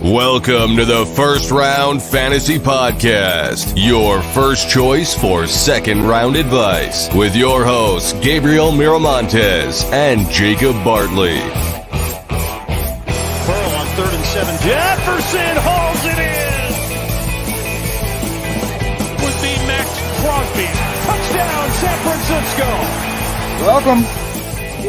Welcome to the First Round Fantasy Podcast, your first choice for second round advice, with your hosts Gabriel Miramontes and Jacob Bartley. Pearl on 3rd and 7. Jefferson hauls it in. Would be Max Crosby. Touchdown, San Francisco.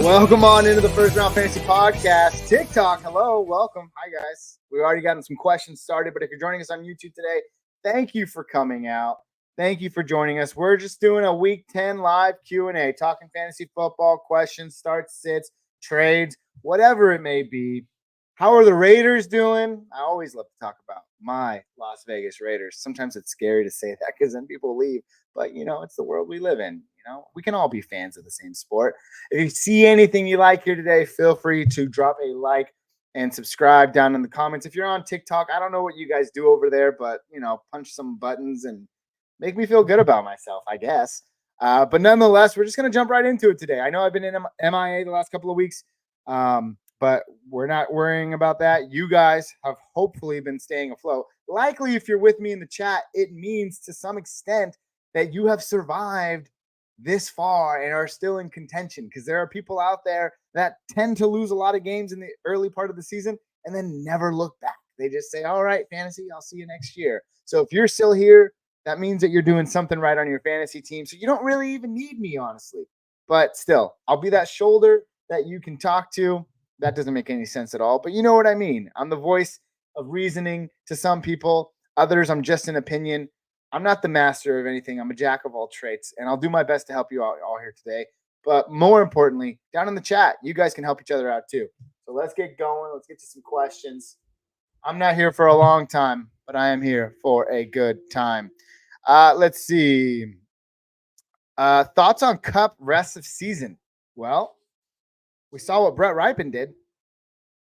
Welcome on into the First Round Fantasy Podcast. TikTok, hello, welcome. Hi, guys. We already gotten some questions started, but if you're joining us on YouTube today, thank you for coming out. Thank you for joining us. We're just doing a Week 10 live Q&A, talking fantasy football, questions, starts, sits, trades, whatever it may be. How are the Raiders doing? I always love to talk about my Las Vegas Raiders. Sometimes it's scary to say that because then people leave, but, it's the world we live in. We can all be fans of the same sport. If you see anything you like here today, feel free to drop a like and subscribe down in the comments. If you're on TikTok, I don't know what you guys do over there, but, punch some buttons and make me feel good about myself, I guess. But nonetheless, we're just going to jump right into it today. I know I've been in MIA the last couple of weeks, but we're not worrying about that. You guys have hopefully been staying afloat. Likely, if you're with me in the chat, it means to some extent that you have survived this far and are still in contention, because there are people out there that tend to lose a lot of games in the early part of the season and then never look back. They just say, all right, fantasy, I'll see you next year. So if you're still here, that means that you're doing something right on your fantasy team. So you don't really even need me, honestly. But still, I'll be that shoulder that you can talk to. That doesn't make any sense at all, but you know what I mean. I'm the voice of reasoning to some people. Others, I'm just an opinion. I'm not the master of anything. I'm a jack of all trades, and I'll do my best to help you all here today. But more importantly, down in the chat, you guys can help each other out too. So let's get going. Let's get to some questions. I'm not here for a long time, but I am here for a good time. Let's see. Thoughts on Cup rest of season? Well, we saw what Brett Rypien did.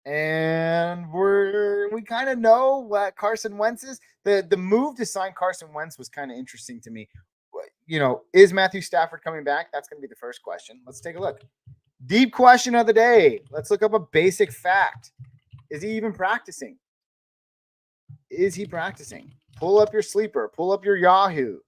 And we kind of know what Carson Wentz is. The move to sign Carson Wentz was kind of interesting to me. Is Matthew Stafford coming back? That's going to be the first question. Let's take a look. Deep question of the day. Let's look up a basic fact. Is he even practicing? Is he practicing? Pull up your sleeper. Pull up your Yahoo.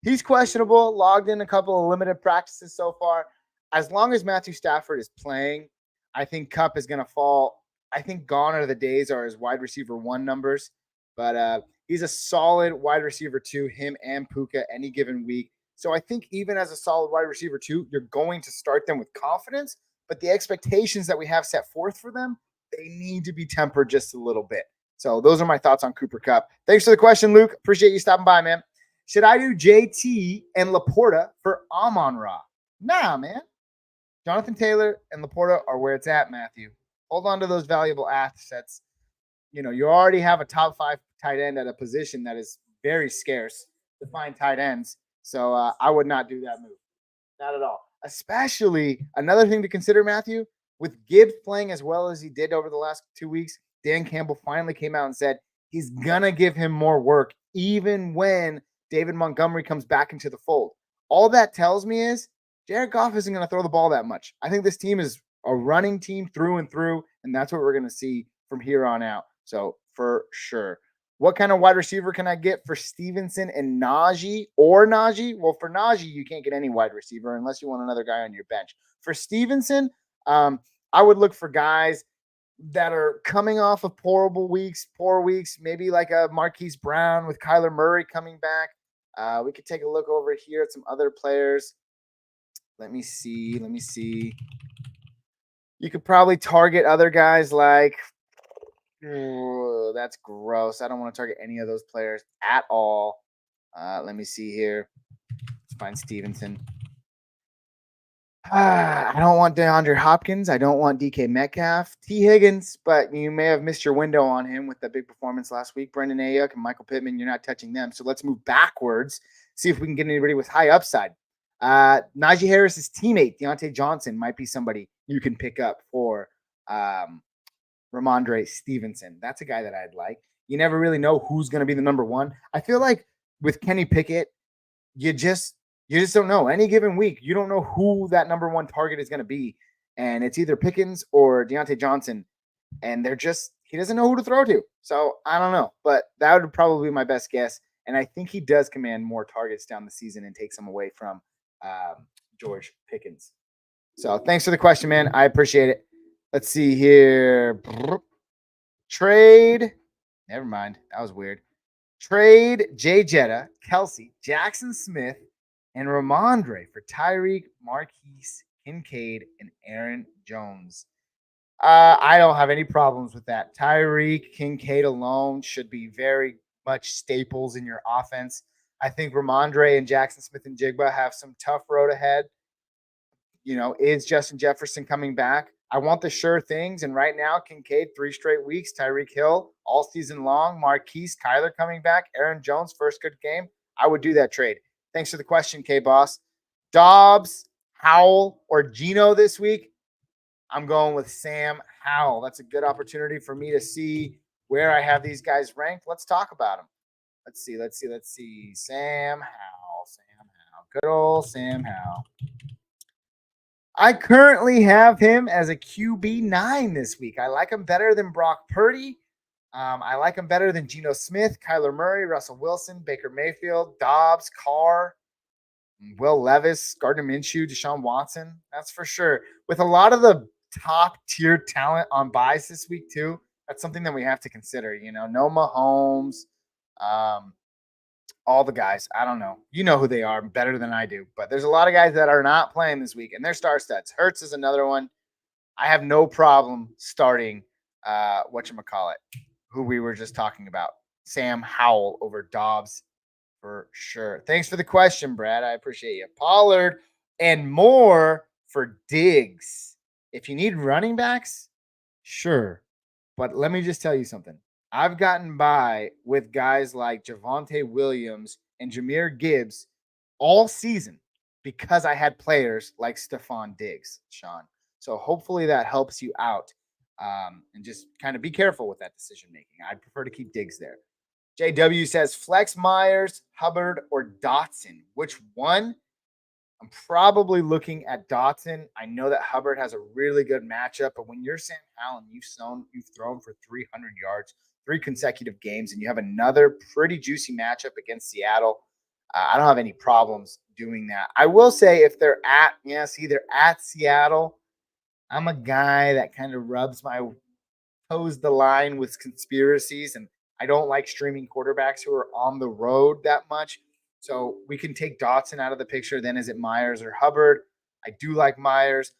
He's questionable. Logged in a couple of limited practices so far. As long as Matthew Stafford is playing, I think Kupp is going to fall. I think gone are the days are his wide receiver 1 numbers, but he's a solid wide receiver 2, him and Puka any given week. So I think even as a solid wide receiver 2, you're going to start them with confidence, but the expectations that we have set forth for them, they need to be tempered just a little bit. So those are my thoughts on Cooper Kupp. Thanks for the question, Luke. Appreciate you stopping by, man. Should I do JT and Laporta for Amon-Ra? Nah, man. Jonathan Taylor and Laporta are where it's at, Matthew. Hold on to those valuable assets. You already have a top 5 tight end at a position that is very scarce to find tight ends. So I would not do that move. Not at all. Especially another thing to consider, Matthew, with Gibbs playing as well as he did over the last 2 weeks, Dan Campbell finally came out and said he's going to give him more work even when David Montgomery comes back into the fold. All that tells me is Jared Goff isn't going to throw the ball that much. I think this team is a running team through and through, and that's what we're going to see from here on out. So for sure. What kind of wide receiver can I get for Stevenson and Najee or Najee? Well, for Najee, you can't get any wide receiver unless you want another guy on your bench. For Stevenson, I would look for guys that are coming off of poor weeks, maybe like a Marquise Brown with Kyler Murray coming back. We could take a look over here at some other players. Let me see. You could probably target other guys like, that's gross. I don't want to target any of those players at all. Let me see here. Let's find Stevenson. I don't want DeAndre Hopkins. I don't want DK Metcalf. T. Higgins, but you may have missed your window on him with that big performance last week. Brendan Ayuk and Michael Pittman, you're not touching them. So let's move backwards, see if we can get anybody with high upside. Najee Harris's teammate, Deontay Johnson, might be somebody you can pick up for Ramondre Stevenson. That's a guy that I'd like. You never really know who's going to be the number 1. I feel like with Kenny Pickett, you just don't know. Any given week, you don't know who that number 1 target is going to be. And it's either Pickens or Deontay Johnson. And he doesn't know who to throw to. So I don't know, but that would probably be my best guess. And I think he does command more targets down the season and takes them away from George Pickens. So thanks for the question, man. I appreciate it. Let's see here. Trade. Never mind. That was weird. Trade Jay Jetta, Kelsey, Jackson Smith, and Ramondre for Tyreek, Marquise, Kincaid, and Aaron Jones. I don't have any problems with that. Tyreek, Kincaid alone should be very much staples in your offense. I think Ramondre and Jackson Smith and Jigba have some tough road ahead. Is Justin Jefferson coming back? I want the sure things. And right now, Kincaid, 3 straight weeks. Tyreek Hill, all season long. Marquise, Kyler coming back. Aaron Jones, first good game. I would do that trade. Thanks for the question, K-Boss. Dobbs, Howell, or Geno this week? I'm going with Sam Howell. That's a good opportunity for me to see where I have these guys ranked. Let's talk about them. Let's see. Sam Howell. Good old Sam Howell. I currently have him as a QB9 this week. I like him better than Brock Purdy. I like him better than Geno Smith, Kyler Murray, Russell Wilson, Baker Mayfield, Dobbs, Carr, Will Levis, Gardner Minshew, Deshaun Watson. That's for sure. With a lot of the top-tier talent on buys this week, too, that's something that we have to consider. No Mahomes, all the guys. I don't know. You know who they are better than I do. But there's a lot of guys that are not playing this week, and they're star studs. Hurts is another one. I have no problem starting who we were just talking about, Sam Howell over Dobbs for sure. Thanks for the question, Brad. I appreciate you. Pollard and more for Diggs. If you need running backs, sure. But let me just tell you something. I've gotten by with guys like Javonte Williams and Jahmyr Gibbs all season because I had players like Stephon Diggs, Sean. So hopefully that helps you out. And just kind of be careful with that decision making. I'd prefer to keep Diggs there. JW says Flex Myers, Hubbard, or Dotson. Which one? I'm probably looking at Dotson. I know that Hubbard has a really good matchup, but when you're Sam Howell and you've thrown for 300 yards, 3 consecutive games, and you have another pretty juicy matchup against Seattle, I don't have any problems doing that. I will say if they're at Seattle, I'm a guy that kind of toes the line with conspiracies, and I don't like streaming quarterbacks who are on the road that much. So we can take Dotson out of the picture. Then is it Myers or Hubbard? I do like Myers.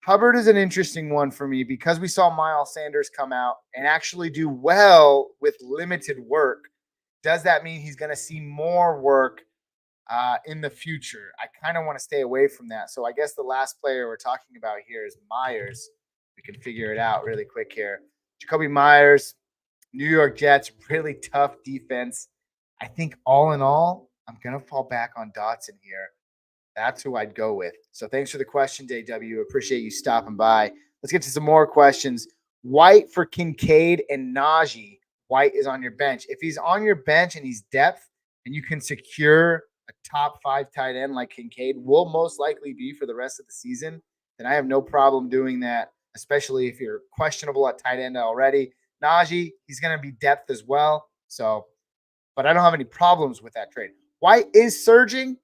Hubbard is an interesting one for me because we saw Miles Sanders come out and actually do well with limited work. Does that mean he's going to see more work in the future? I kind of want to stay away from that. So I guess the last player we're talking about here is Myers. We can figure it out really quick here. Jacoby Myers, New York Jets, really tough defense. I think all in all, I'm going to fall back on Dotson here. That's who I'd go with. So thanks for the question, JW. Appreciate you stopping by. Let's get to some more questions. White for Kincaid and Najee. White is on your bench. If he's on your bench and he's depth and you can secure a top 5 tight end like Kincaid will most likely be for the rest of the season, then I have no problem doing that, especially if you're questionable at tight end already. Najee, he's going to be depth as well. So, but I don't have any problems with that trade. White is surging.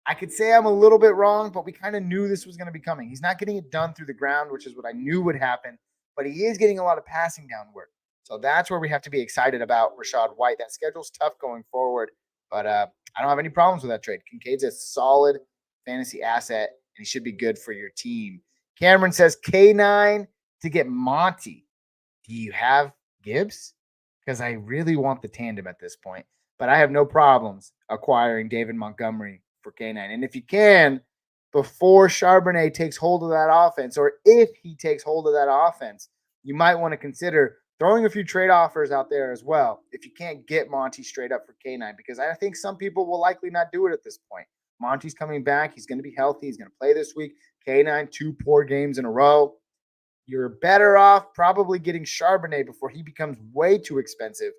I could say I'm a little bit wrong, but we kind of knew this was going to be coming. He's not getting it done through the ground, which is what I knew would happen, but he is getting a lot of passing down work. So that's where we have to be excited about Rachaad White. That schedule's tough going forward, but I don't have any problems with that trade. Kincaid's a solid fantasy asset, and he should be good for your team. Cameron says K9 to get Monty. Do you have Gibbs? Because I really want the tandem at this point, but I have no problems acquiring David Montgomery for K9. And if you can, before Charbonnet takes hold of that offense, or if he takes hold of that offense, you might want to consider throwing a few trade offers out there as well if you can't get Monty straight up for K9, because I think some people will likely not do it at this point. Monty's coming back. He's going to be healthy. He's going to play this week. K9, 2 poor games in a row. You're better off probably getting Charbonnet before he becomes way too expensive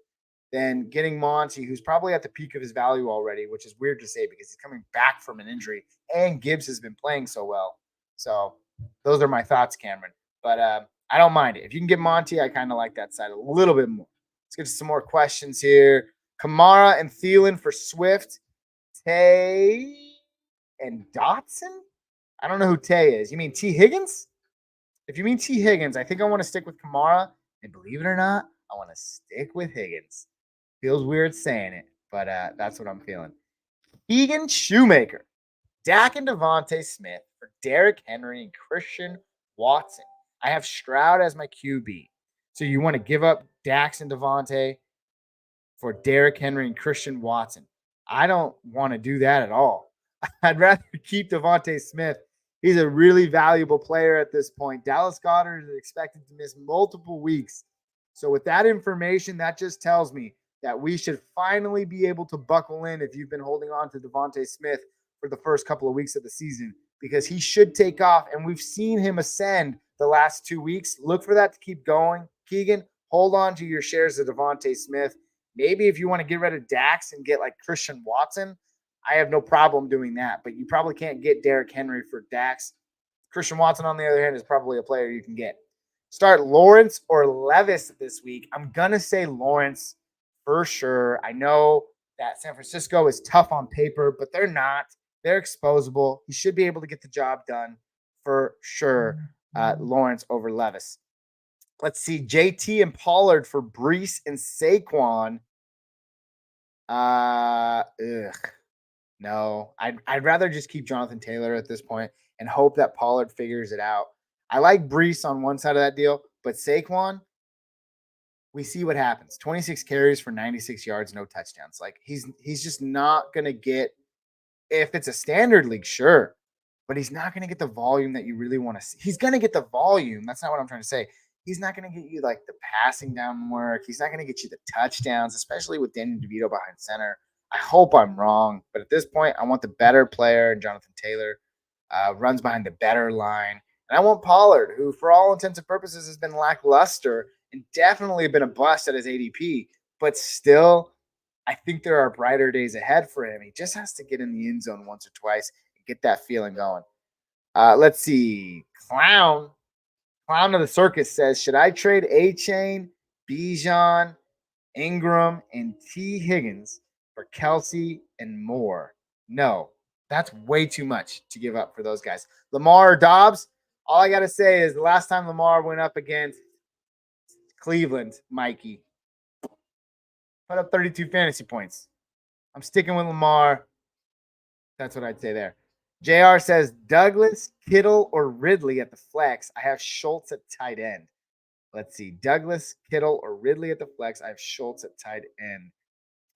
than getting Monty, who's probably at the peak of his value already, which is weird to say because he's coming back from an injury and Gibbs has been playing so well. So those are my thoughts, Cameron. But I don't mind it. If you can get Monty, I kind of like that side a little bit more. Let's get to some more questions here. Kamara and Thielen for Swift. Tay and Dotson? I don't know who Tay is. You mean T. Higgins? If you mean T. Higgins, I think I want to stick with Kamara. And believe it or not, I want to stick with Higgins. Feels weird saying it, but that's what I'm feeling. Keegan Shoemaker, Dak and Devontae Smith for Derrick Henry and Christian Watson. I have Stroud as my QB. So you want to give up Dax and Devontae for Derrick Henry and Christian Watson. I don't want to do that at all. I'd rather keep Devontae Smith. He's a really valuable player at this point. Dallas Goedert is expected to miss multiple weeks. So with that information, that just tells me that we should finally be able to buckle in if you've been holding on to Devontae Smith for the first couple of weeks of the season, because he should take off, and we've seen him ascend the last 2 weeks. Look for that to keep going. Keegan, hold on to your shares of Devontae Smith. Maybe if you want to get rid of Dax and get like Christian Watson, I have no problem doing that, but you probably can't get Derrick Henry for Dax. Christian Watson, on the other hand, is probably a player you can get. Start Lawrence or Levis this week. I'm going to say Lawrence for sure. I know that San Francisco is tough on paper, but they're not. They're exposable. He should be able to get the job done for sure. Lawrence over Levis. Let's see. JT and Pollard for Breece and Saquon. No, I'd rather just keep Jonathan Taylor at this point and hope that Pollard figures it out. I like Breece on one side of that deal, but Saquon, we see what happens. 26 carries for 96 yards, no touchdowns. Like he's just not going to get, if it's a standard league, sure, but he's not going to get the volume that you really want to see. He's going to get the volume. That's not what I'm trying to say. He's not going to get you like the passing down work. He's not going to get you the touchdowns, especially with Daniel DeVito behind center. I hope I'm wrong, but at this point, I want the better player, and Jonathan Taylor runs behind the better line. And I want Pollard, who for all intents and purposes has been lackluster and definitely been a bust at his ADP, but still, I think there are brighter days ahead for him. He just has to get in the end zone once or twice and get that feeling going. Let's see. Clown of the Circus says, should I trade A-Chain, Bijan, Ingram, and T. Higgins for Kelsey and more? No, that's way too much to give up for those guys. Lamar or Dobbs, all I got to say is the last time Lamar went up against Cleveland, Mikey, put up 32 fantasy points. I'm sticking with Lamar. That's what I'd say there. JR says, Douglas, Kittle, or Ridley at the flex. I have Schultz at tight end. Let's see. Douglas, Kittle, or Ridley at the flex. I have Schultz at tight end.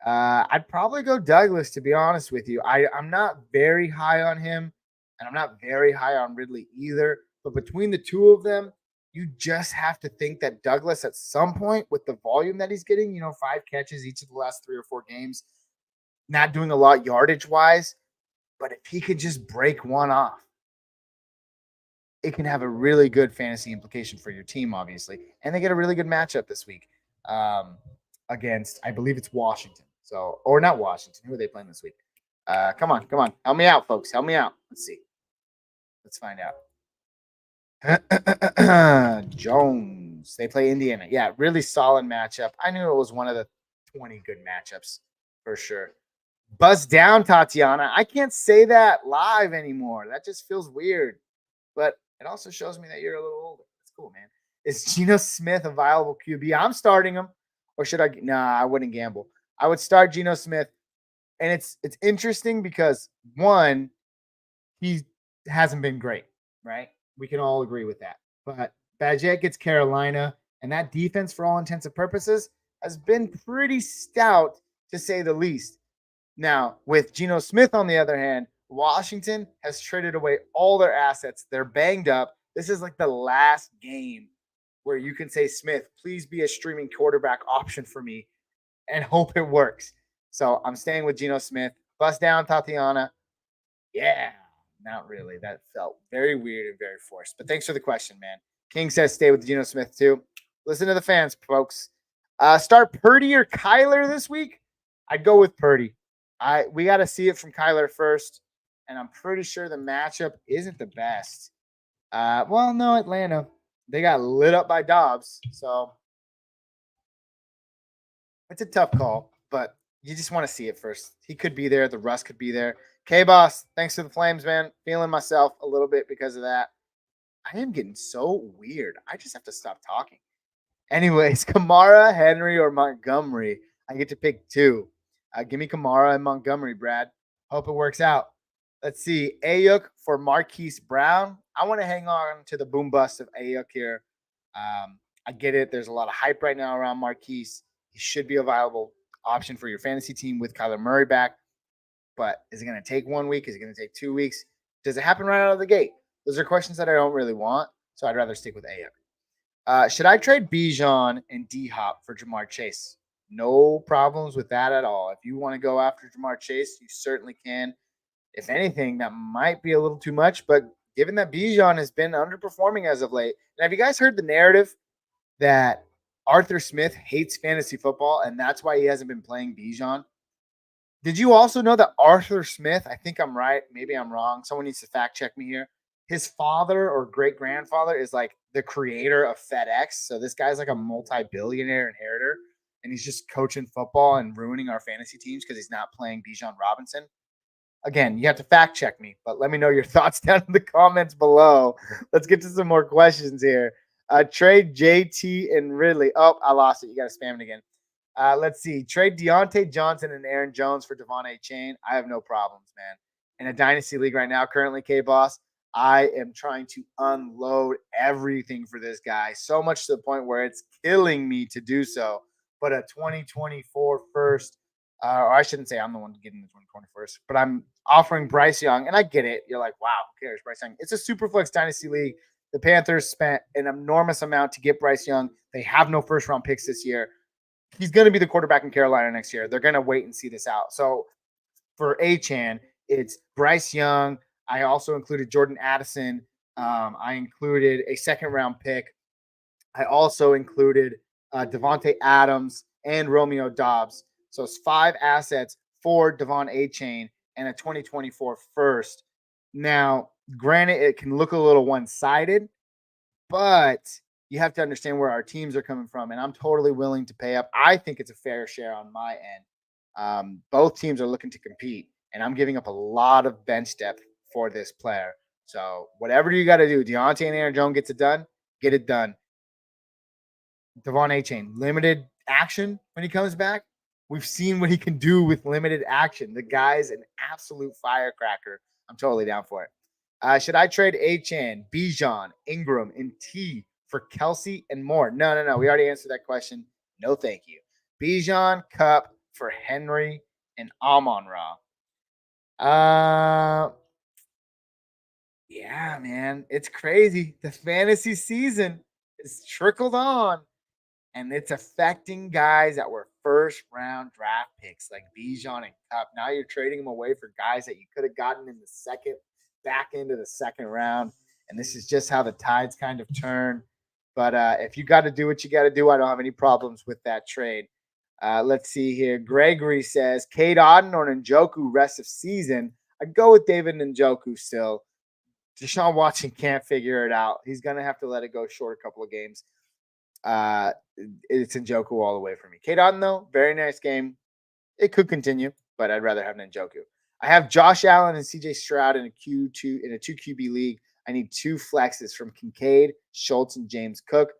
I'd probably go Douglas, to be honest with you. I'm not very high on him, and I'm not very high on Ridley either. But between the two of them, you just have to think that Douglas at some point, with the volume that he's getting, 5 catches each of the last 3 or 4 games, not doing a lot yardage-wise, but if he could just break one off, it can have a really good fantasy implication for your team, obviously. And they get a really good matchup this week against, I believe it's Washington. So, or not Washington. Who are they playing this week? Come on. Help me out, folks. Help me out. Let's see. Let's find out. Jones. They play Indiana. Yeah, really solid matchup. I knew it was one of the 20 good matchups for sure. Buzz down, Tatiana. I can't say that live anymore. That just feels weird. But it also shows me that you're a little older. That's cool, man. Is Geno Smith a viable QB? I'm starting him. Or should I? Nah, I wouldn't gamble. I would start Geno Smith. And it's interesting because, one, he hasn't been great, right? We can all agree with that. But Badgett gets Carolina, and that defense, for all intents and purposes, has been pretty stout, to say the least. Now, with Geno Smith, on the other hand, Washington has traded away all their assets. They're banged up. This is like the last game where you can say, Smith, please be a streaming quarterback option for me, and hope it works. So I'm staying with Geno Smith. Bust down, Tatiana. Yeah, not really. That felt very weird and very forced. But thanks for the question, man. King says stay with Geno Smith too. Listen to the fans, folks. Start Purdy or Kyler this week? I'd go with Purdy. We got to see it from Kyler first, and I'm pretty sure the matchup isn't the best. Well, no, Atlanta. they got lit up by Dobbs. So it's a tough call, but you just want to see it first. He could be there. The rust could be there. K-Boss, thanks to the Flames, man. Feeling myself a little bit because of that. I am getting so weird. I just have to stop talking. Anyways, Kamara, Henry, or Montgomery. I get to pick two. Give me Kamara and Montgomery, Brad. Hope it works out. Let's see. Ayuk for Marquise Brown. I want to hang on to the boom bust of Ayuk here. I get it. There's a lot of hype right now around Marquise. He should be a viable option for your fantasy team with Kyler Murray back. But is it going to take 1 week? Is it going to take 2 weeks? Does it happen right out of the gate? Those are questions that I don't really want. So I'd rather stick with Ayuk. Should I trade Bijan and D-Hop for Jamar Chase? No problems with that at all. If you want to go after Jamar Chase, you certainly can. If anything, that might be a little too much, but given that Bijan has been underperforming as of late, and have you guys heard the narrative that Arthur Smith hates fantasy football and that's why he hasn't been playing Bijan? Did you also know that Arthur Smith, I think I'm right, maybe I'm wrong, someone needs to fact check me here, his father or great-grandfather is like the creator of FedEx. So this guy's like a multi-billionaire inheritor, and he's just coaching football and ruining our fantasy teams because he's not playing Bijan Robinson. Again, you have to fact check me, but let me know your thoughts down in the comments below. Let's get to some more questions here. Trade JT and Ridley. Oh, I lost it. You got to spam it again. Let's see. Trade Deontay Johnson and Aaron Jones for Devon Achane. I have no problems, man. In a dynasty league right now, currently, K-Boss, I am trying to unload everything for this guy, so much to the point where it's killing me to do so. But a 2024 first, or I shouldn't say I'm the one getting the 2021st, but I'm offering Bryce Young, and I get it. You're like, wow, who cares, Bryce Young? It's a super flex dynasty league. The Panthers spent an enormous amount to get Bryce Young. They have no first-round picks this year. He's going to be the quarterback in Carolina next year. They're going to wait and see this out. So for Achane, it's Bryce Young. I also included Jordan Addison. I included a second-round pick. I also included Devontae Adams and Romeo Dobbs. So it's 5 assets for Devon Achane and a 2024 first. Now, granted, it can look a little one-sided, but you have to understand where our teams are coming from, and I'm totally willing to pay up. I think it's a fair share on my end. Both teams are looking to compete, and I'm giving up a lot of bench depth for this player. So whatever you got to do, Deontay and Aaron Jones gets it done, get it done. Devon Achane, limited action when he comes back. We've seen what he can do with limited action. The guy's an absolute firecracker. I'm totally down for it. Should I trade Achane, Bijan, Ingram, and T for Kelsey and more? No. We already answered that question. No, thank you. Bijan, Cup for Henry and Amon-Ra. Yeah, man, it's crazy. The fantasy season is trickled on, and it's affecting guys that were first-round draft picks like Bijan and Cup. Now you're trading them away for guys that you could have gotten in the back end of the second round, and this is just how the tides kind of turn. But if you got to do what you got to do, I don't have any problems with that trade. Let's see here. Gregory says, Cade Otton or Njoku rest of season. I'd go with David Njoku still. Deshaun Watson can't figure it out. He's going to have to let it go short a couple of games. It's Njoku all the way for me. Cade Otton, though, very nice game. It could continue, but I'd rather have Njoku. I have Josh Allen and CJ Stroud in a 2 QB league. I need 2 flexes from Kincaid, Schultz, and James Cook.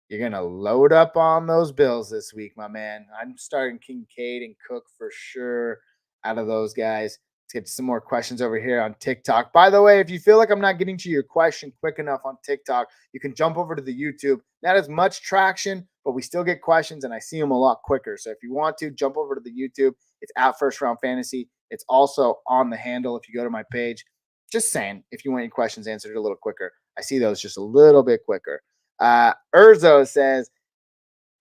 You're going to load up on those Bills this week, my man. I'm starting Kincaid and Cook for sure out of those guys. Let's get to some more questions over here on TikTok. By the way, if you feel like I'm not getting to your question quick enough on TikTok, you can jump over to the YouTube. Not as much traction, but we still get questions, and I see them a lot quicker. So if you want to, jump over to the YouTube. It's at First Round Fantasy. It's also on the handle if you go to my page. Just saying, if you want your questions answered a little quicker. I see those just a little bit quicker. Urzo says,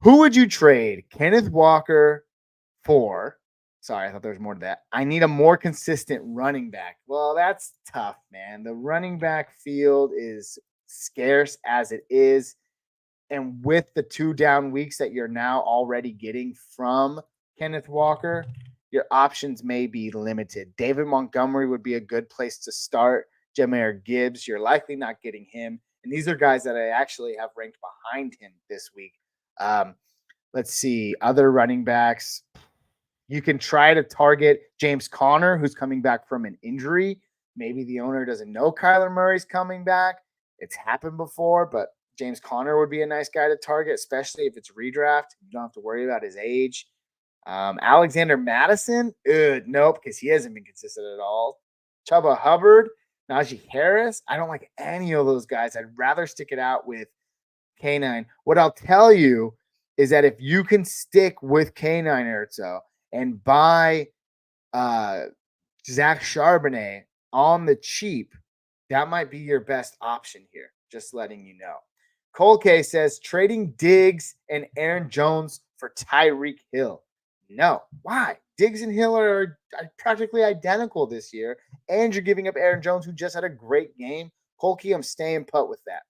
who would you trade Kenneth Walker for? Sorry, I thought there was more to that. I need a more consistent running back. Well, that's tough, man. The running back field is scarce as it is. And with the 2 down weeks that you're now already getting from Kenneth Walker, your options may be limited. David Montgomery would be a good place to start. Jahmyr Gibbs, you're likely not getting him. And these are guys that I actually have ranked behind him this week. Let's see, other running backs. You can try to target James Conner, who's coming back from an injury. Maybe the owner doesn't know Kyler Murray's coming back. It's happened before, but James Conner would be a nice guy to target, especially if it's redraft. You don't have to worry about his age. Alexander Madison, nope, because he hasn't been consistent at all. Chuba Hubbard, Najee Harris. I don't like any of those guys. I'd rather stick it out with K9. What I'll tell you is that if you can stick with K9 Erzo and buy Zach Charbonnet on the cheap, that might be your best option here. Just letting you know. Cole K says trading Diggs and Aaron Jones for Tyreek Hill. No. Why? Diggs and Hill are practically identical this year, and you're giving up Aaron Jones, who just had a great game. Cole K, I'm staying put with that.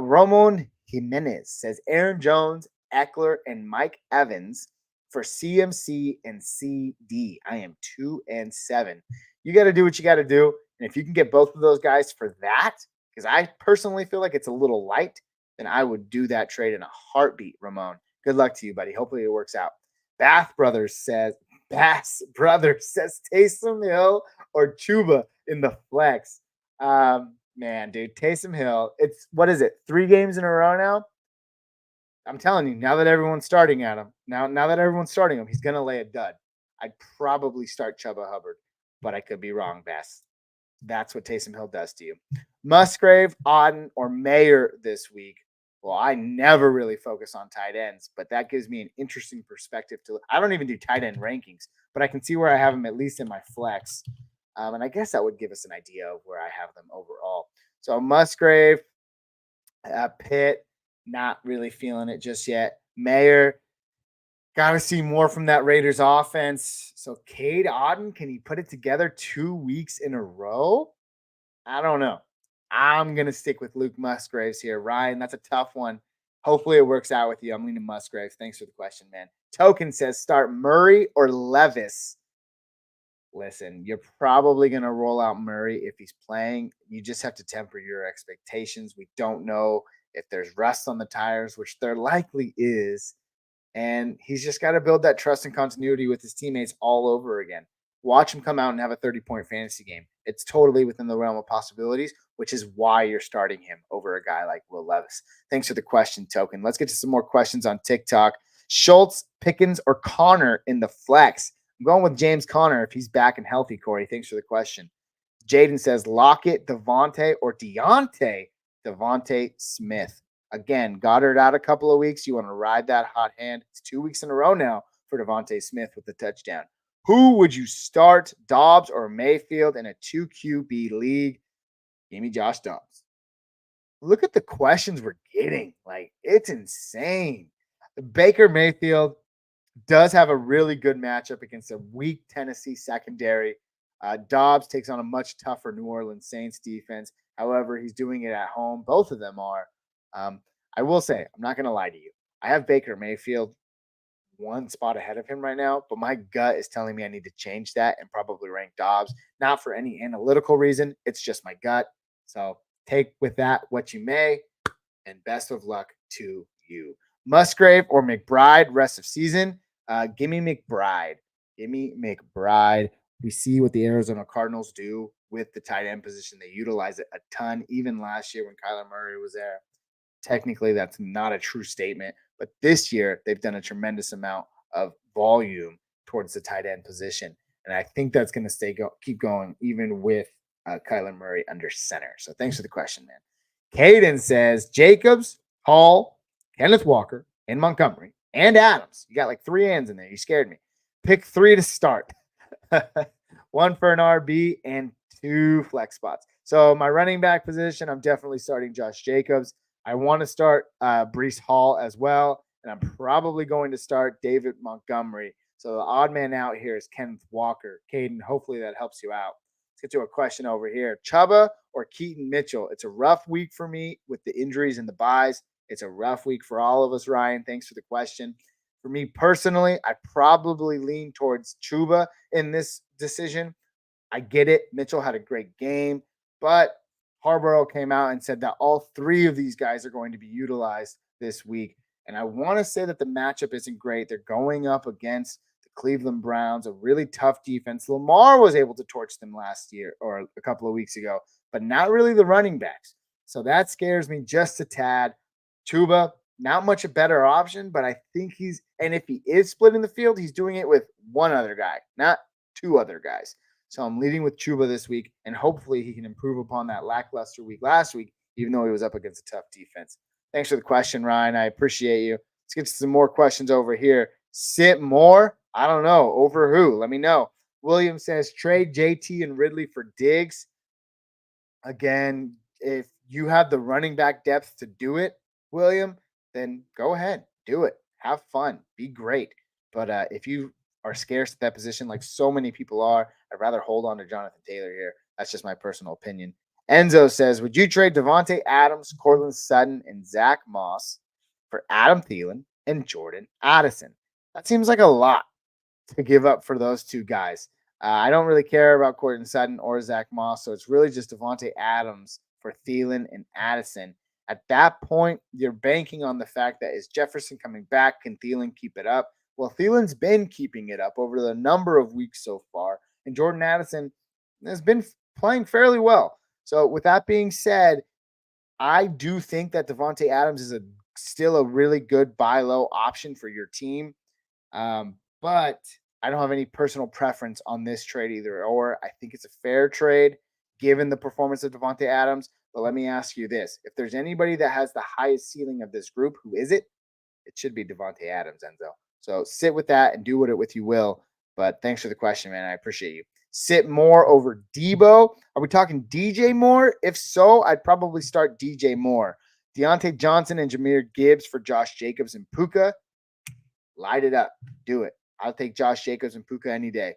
Ramon Jimenez says Aaron Jones, Eckler, and Mike Evans for CMC and CD. I am 2-7. You got to do what you got to do. And if you can get both of those guys for that, because I personally feel like it's a little light, then I would do that trade in a heartbeat, Ramon. Good luck to you, buddy. Hopefully it works out. Bass Brothers says Taysom Hill or Chuba in the flex. Man, dude, Taysom Hill. It's, what is it, 3 games in a row now? I'm telling you, now that everyone's starting at him, now that everyone's starting him, he's going to lay a dud. I'd probably start Chuba Hubbard, but I could be wrong, Bass. That's what Taysom Hill does to you. Musgrave, Auden, or Mayer this week. Well, I never really focus on tight ends, but that gives me an interesting perspective to. I don't even do tight end rankings, but I can see where I have them at least in my flex. And I guess that would give us an idea of where I have them overall. So Musgrave, Pitt, not really feeling it just yet. Mayer, got to see more from that Raiders offense. So Cade Otton, can he put it together 2 weeks in a row? I don't know. I'm going to stick with Luke Musgraves here. Ryan, that's a tough one. Hopefully it works out with you. I'm leaning Musgraves. Thanks for the question, man. Token says start Murray or Levis. Listen, you're probably going to roll out Murray if he's playing. You just have to temper your expectations. We don't know if there's rust on the tires, which there likely is. And he's just got to build that trust and continuity with his teammates all over again. Watch him come out and have a 30-point fantasy game. It's totally within the realm of possibilities, which is why you're starting him over a guy like Will Levis. Thanks for the question, Token. Let's get to some more questions on TikTok. Schultz, Pickens, or Connor in the flex? I'm going with James Conner if he's back and healthy, Corey. Thanks for the question. Jaden says Lockett, Devontae, or Devontae Smith. Again, Goddard out a couple of weeks. You want to ride that hot hand. It's 2 weeks in a row now for Devontae Smith with the touchdown. Who would you start, Dobbs or Mayfield, in a 2 QB league? Give me Josh Dobbs. Look at the questions we're getting. Like, it's insane. Baker Mayfield does have a really good matchup against a weak Tennessee secondary. Dobbs takes on a much tougher New Orleans Saints defense. However, he's doing it at home. Both of them are. I will say, I'm not going to lie to you. I have Baker Mayfield one spot ahead of him right now, but my gut is telling me I need to change that and probably rank Dobbs, not for any analytical reason. It's just my gut. So take with that what you may, and best of luck to you. Musgrave or McBride rest of season? Give me McBride. We see what the Arizona Cardinals do with the tight end position. They utilize it a ton, even last year when Kyler Murray was there. Technically, that's not a true statement, but this year they've done a tremendous amount of volume towards the tight end position, and I think that's going to keep going even with Kyler Murray under center. So thanks for the question, man. Caden says Jacobs, Hall, Kenneth Walker, and Montgomery, and Adams. You got like 3 ands in there. You scared me. Pick 3 to start. 1 for an RB and 2 flex spots. So my running back position, I'm definitely starting Josh Jacobs. I want to start Breece Hall as well, and I'm probably going to start David Montgomery. So the odd man out here is Kenneth Walker. Caden, hopefully that helps you out. Let's get to a question over here. Chuba or Keaton Mitchell? It's a rough week for me with the injuries and the buys. It's a rough week for all of us, Ryan. Thanks for the question. For me personally, I probably lean towards Chuba in this decision. I get it. Mitchell had a great game, but Harborough came out and said that all three of these guys are going to be utilized this week. And I want to say that the matchup isn't great. They're going up against the Cleveland Browns, a really tough defense. Lamar was able to torch them last year or a couple of weeks ago, but not really the running backs. So that scares me just a tad. Chuba, not much a better option, but I think and if he is splitting the field, he's doing it with one other guy, not two other guys. So I'm leading with Chuba this week, and hopefully he can improve upon that lackluster week last week, even though he was up against a tough defense. Thanks for the question, Ryan. I appreciate you. Let's get to some more questions over here. Sit more? I don't know. Over who? Let me know. William says, trade JT and Ridley for Diggs. Again, if you have the running back depth to do it, William, then go ahead. Do it. Have fun. Be great. But if you are scarce at that position, like so many people are, I'd rather hold on to Jonathan Taylor here. That's just my personal opinion. Enzo says, would you trade Devontae Adams, Cortland Sutton, and Zach Moss for Adam Thielen and Jordan Addison? That seems like a lot to give up for those two guys. I don't really care about Cortland Sutton or Zach Moss, so it's really just Devontae Adams for Thielen and Addison. At that point, you're banking on the fact that is Jefferson coming back? Can Thielen keep it up? Well, Thielen's been keeping it up over the number of weeks so far, and Jordan Addison has been playing fairly well. So with that being said, I do think that Devontae Adams is still a really good buy low option for your team. But I don't have any personal preference on this trade either, or I think it's a fair trade given the performance of Devontae Adams. But let me ask you this. If there's anybody that has the highest ceiling of this group, who is it? It should be Devontae Adams, Enzo. So sit with that and do with you will. But thanks for the question, man. I appreciate you. Sit Moore over Debo. Are we talking DJ Moore? If so, I'd probably start DJ Moore. Deontay Johnson and Jahmyr Gibbs for Josh Jacobs and Puka. Light it up. Do it. I'll take Josh Jacobs and Puka any day.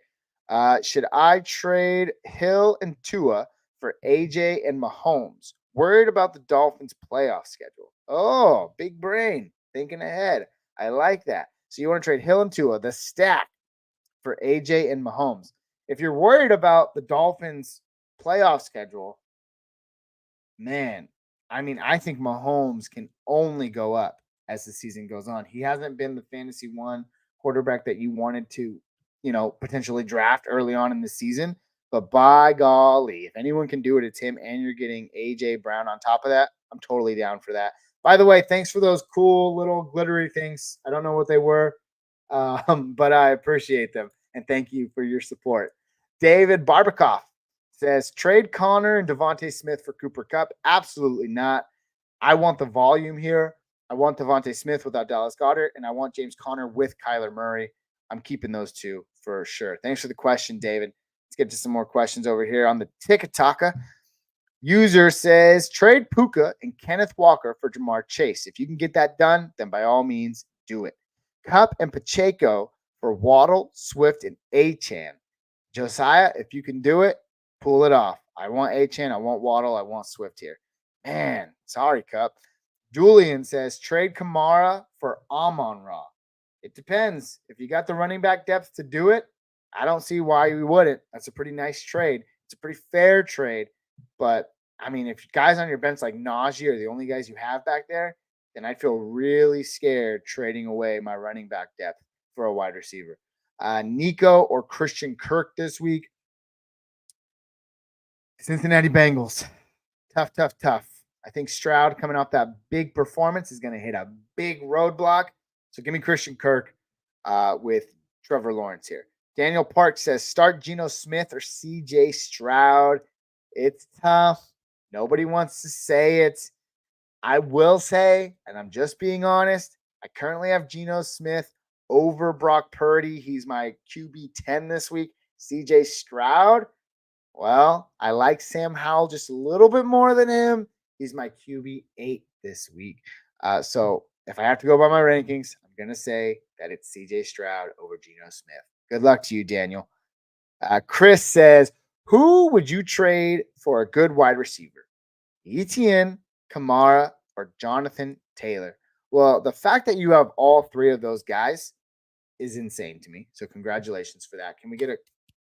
Should I trade Hill and Tua for AJ and Mahomes? Worried about the Dolphins' playoff schedule. Oh, big brain. Thinking ahead. I like that. So you want to trade Hill and Tua, the stack, for AJ and Mahomes. If you're worried about the Dolphins' playoff schedule, man, I mean, I think Mahomes can only go up as the season goes on. He hasn't been the fantasy one quarterback that you wanted to, potentially draft early on in the season. But by golly, if anyone can do it, it's him, and you're getting AJ Brown on top of that. I'm totally down for that. By the way, thanks for those cool little glittery things. I don't know what they were, but I appreciate them. And thank you for your support. David Barbakoff says, trade Connor and Devontae Smith for Cooper Kupp. Absolutely not. I want the volume here. I want Devontae Smith without Dallas Goedert, and I want James Conner with Kyler Murray. I'm keeping those two for sure. Thanks for the question, David. Let's get to some more questions over here on the Tikataka. User says, trade Puka and Kenneth Walker for Jamar Chase. If you can get that done, then by all means, do it. Kupp and Pacheco for Waddle, Swift, and Achane. Josiah, if you can do it, pull it off. I want Achane, I want Waddle, I want Swift here. Man, sorry, Kupp. Julian says, trade Kamara for Amon-Ra. It depends. If you got the running back depth to do it, I don't see why you wouldn't. That's a pretty nice trade. It's a pretty fair trade. But, I mean, if guys on your bench like Najee are the only guys you have back there, then I'd feel really scared trading away my running back depth for a wide receiver. Nico or Christian Kirk this week. Cincinnati Bengals. Tough. I think Stroud coming off that big performance is going to hit a big roadblock. So give me Christian Kirk with Trevor Lawrence here. Daniel Park says, start Geno Smith or CJ Stroud. It's tough. Nobody wants to say it. I will say, and I'm just being honest, I currently have Geno Smith over Brock Purdy. He's my QB 10 this week. CJ Stroud, well, I like Sam Howell just a little bit more than him. He's my QB 8 this week. So if I have to go by my rankings, I'm going to say that it's CJ Stroud over Geno Smith. Good luck to you, Daniel. Chris says, who would you trade for a good wide receiver? Etienne, Kamara, or Jonathan Taylor? Well, the fact that you have all three of those guys is insane to me. So congratulations for that. Can we get a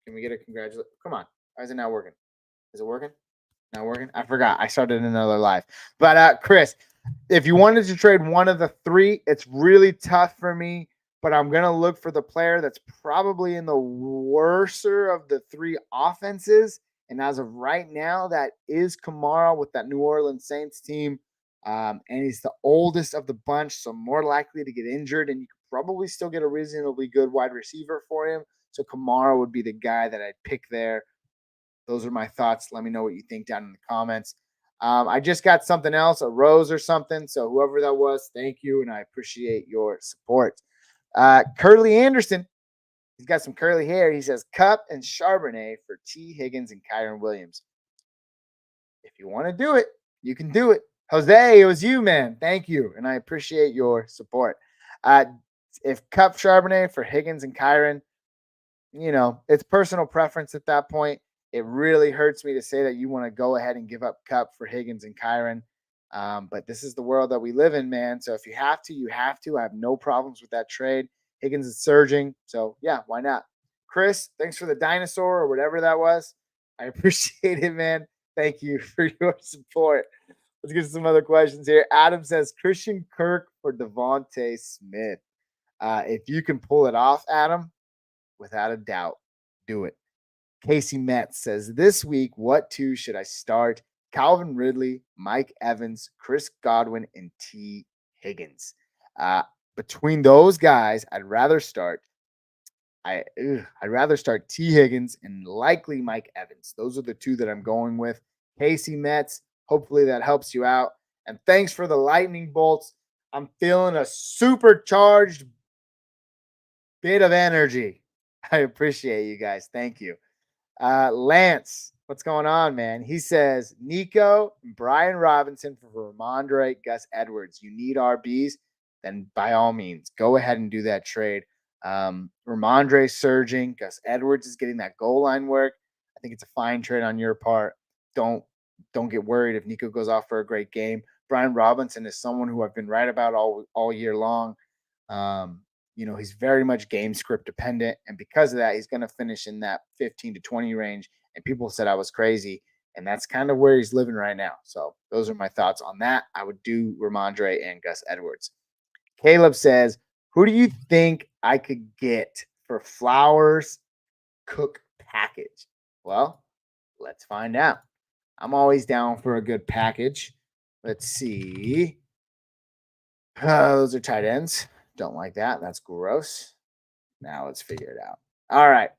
congratulations? Come on. Why is it not working? Is it working? Not working? I forgot. I started another live. But Chris, if you wanted to trade one of the three, it's really tough for me. But I'm gonna look for the player that's probably in the worser of the three offenses. And as of right now, that is Kamara with that New Orleans Saints team. And he's the oldest of the bunch, so more likely to get injured. And you could probably still get a reasonably good wide receiver for him. So Kamara would be the guy that I'd pick there. Those are my thoughts. Let me know what you think down in the comments. I just got something else, a rose or something. So whoever that was, thank you, and I appreciate your support. Curly Anderson, he's got some curly hair. He says Cup and Charbonnet for T. Higgins and Kyron Williams. If you want to do it, you can do it. Jose, it was you, man. Thank you, and I appreciate your support. If Cup Charbonnet for Higgins and Kyron, it's personal preference at that point. It really hurts me to say that you want to go ahead and give up Cup for Higgins and Kyron. But this is the world that we live in, man. So if you have to, you have to. I have no problems with that trade. Higgins is surging. So, yeah, why not? Chris, thanks for the dinosaur or whatever that was. I appreciate it, man. Thank you for your support. Let's get to some other questions here. Adam says Christian Kirk for Devontae Smith. If you can pull it off, Adam, without a doubt, do it. Casey Metz says, this week, what two should I start? Calvin Ridley, Mike Evans, Chris Godwin, and T. Higgins. Between those guys, I'd rather start T. Higgins and likely Mike Evans. Those are the two that I'm going with. Casey Metz, hopefully that helps you out. And thanks for the lightning bolts. I'm feeling a supercharged bit of energy. I appreciate you guys. Thank you. Lance, what's going on, man? He says, Nico, Brian Robinson for Ramondre, Gus Edwards. You need RBs? Then by all means, go ahead and do that trade. Ramondre surging. Gus Edwards is getting that goal line work. I think it's a fine trade on your part. Don't get worried if Nico goes off for a great game. Brian Robinson is someone who I've been right about all year long. He's very much game script dependent. And because of that, he's going to finish in that 15 to 20 range. And people said I was crazy. And that's kind of where he's living right now. So those are my thoughts on that. I would do Ramondre and Gus Edwards. Caleb says, who do you think I could get for Flowers Cook package? Well, let's find out. I'm always down for a good package. Let's see. Those are tight ends. Don't like that. That's gross. Now let's figure it out. All right.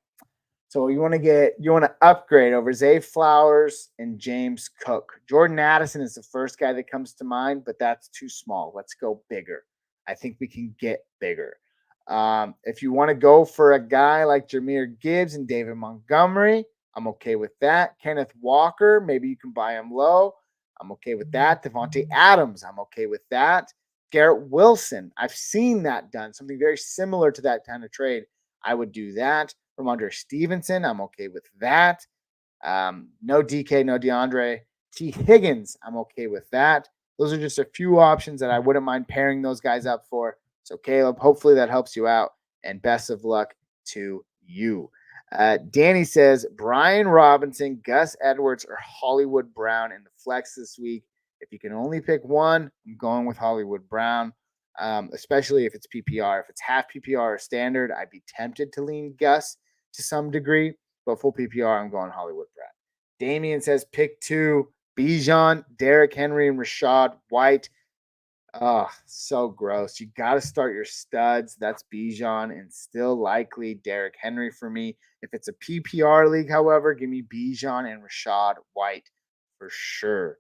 So you want to upgrade over Zay Flowers and James Cook. Jordan Addison is the first guy that comes to mind, but that's too small. Let's go bigger. I think we can get bigger. If you want to go for a guy like Jahmyr Gibbs and David Montgomery, I'm okay with that. Kenneth Walker, maybe you can buy him low. I'm okay with that. Devontae Adams, I'm okay with that. Garrett Wilson, I've seen that done. Something very similar to that kind of trade. I would do that. Ramondre Stevenson, I'm okay with that. No DK, no DeAndre. T. Higgins, I'm okay with that. Those are just a few options that I wouldn't mind pairing those guys up for. So, Caleb, hopefully that helps you out. And best of luck to you. Danny says, Brian Robinson, Gus Edwards, or Hollywood Brown in the flex this week. If you can only pick one, I'm going with Hollywood Brown, especially if it's PPR. If it's half PPR or standard, I'd be tempted to lean Gus to some degree. But full PPR, I'm going Hollywood Brown. Damian says, pick two. Bijan, Derrick Henry, and Rashad White. Oh, so gross. You got to start your studs. That's Bijan and still likely Derrick Henry for me. If it's a PPR league, however, give me Bijan and Rashad White for sure.